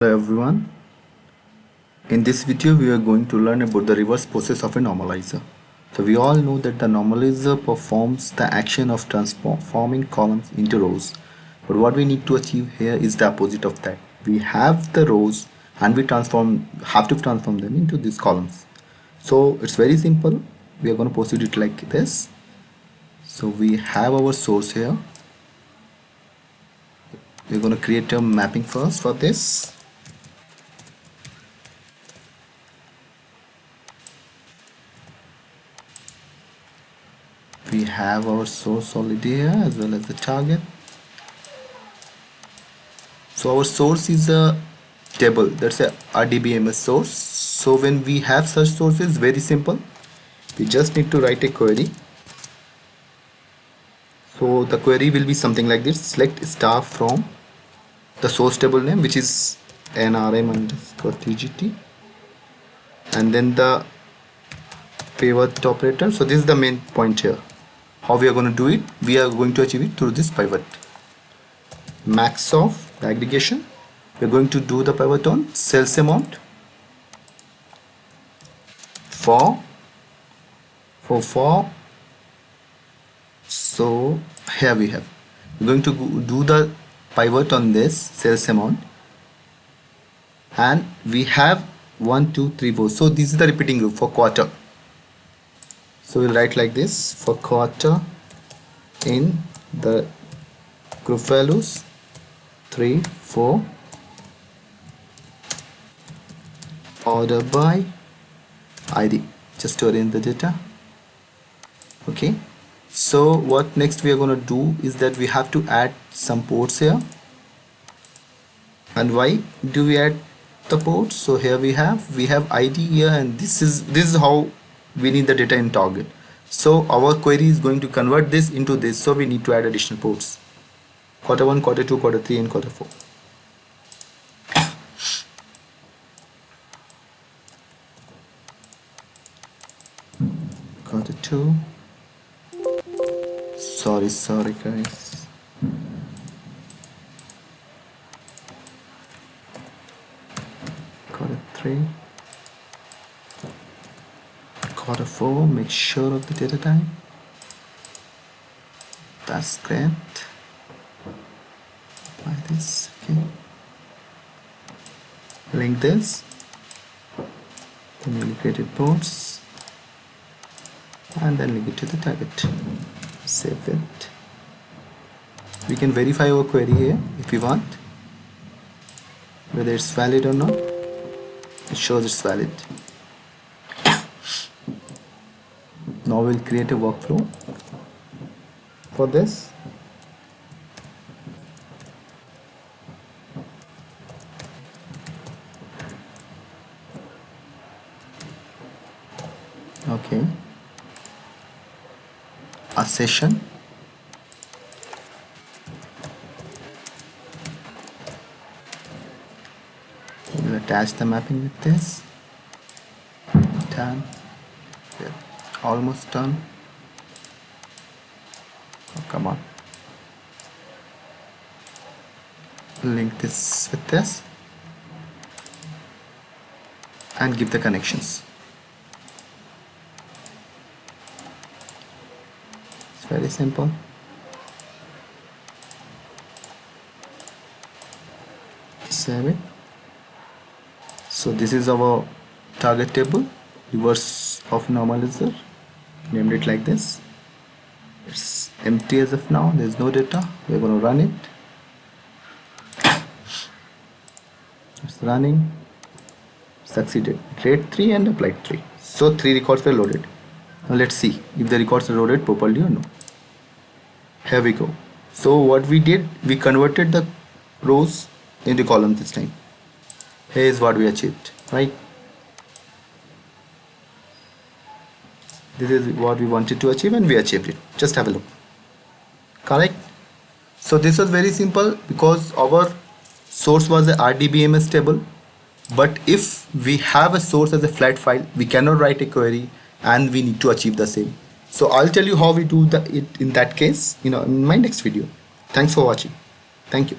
Hello everyone. In this video we are going to learn about the reverse process of a normalizer. So we all know that the normalizer performs the action of transforming columns into rows. But what we need to achieve here is the opposite of that. We have the rows and we have to transform them into these columns. So it's very simple. We are going to proceed it like this. So we have our source here. We're going to create a mapping first for this. We have our source already here as well as the target. So our source is a table, that's a RDBMS source. So when we have such sources, very simple, we just need to write a query. So the query will be something like this: select star from the source table name, which is nrm_tgt, and then the pivot operator. So this is the main point here. How we are going to do it? We are going to achieve it through this pivot. Max of the aggregation, we are going to do the pivot on sales amount for. So here we have, we're going to do the pivot on this sales amount, and we have 1 2 3 4. So this is the repeating group for quarter. So we'll write like this: for quarter in the group values 3 4, order by ID, just to arrange the data. Okay, so what next we are going to do is that we have to add some ports here. And why do we add the ports? So here we have ID here, and this is how we need the data in target. So our query is going to convert this into this, so we need to add additional ports: quarter 1, quarter 2, quarter 3 and quarter 4. Quarter 2, sorry guys, quarter 3, quarter 4. Make sure of the data type. That's great. Like this. Okay, link this, then we'll create ports and then link it to the target. Save it. We can verify our query here if we want, whether it's valid or not. It shows it's valid. Now we'll create a workflow for this. Okay, a session. We'll attach the mapping with this. Done. Yeah, almost done. Oh, come on. Link this with this and give the connections. It's very simple. Save it. So this is our target table, reverse of normalizer. Named it like this. It's empty as of now, there's no data. We're going to run it. It's running. Succeeded. Read 3 and applied 3. So 3 records were loaded. Now let's see if the records are loaded properly or no. Here we go. So what we did, we converted the rows into columns this time. Here is what we achieved, right? This is what we wanted to achieve and we achieved it. Just have a look. Correct? So this was very simple because our source was a RDBMS table. But if we have a source as a flat file, we cannot write a query and we need to achieve the same. So I'll tell you how we do it in that case, in my next video. Thanks for watching. Thank you.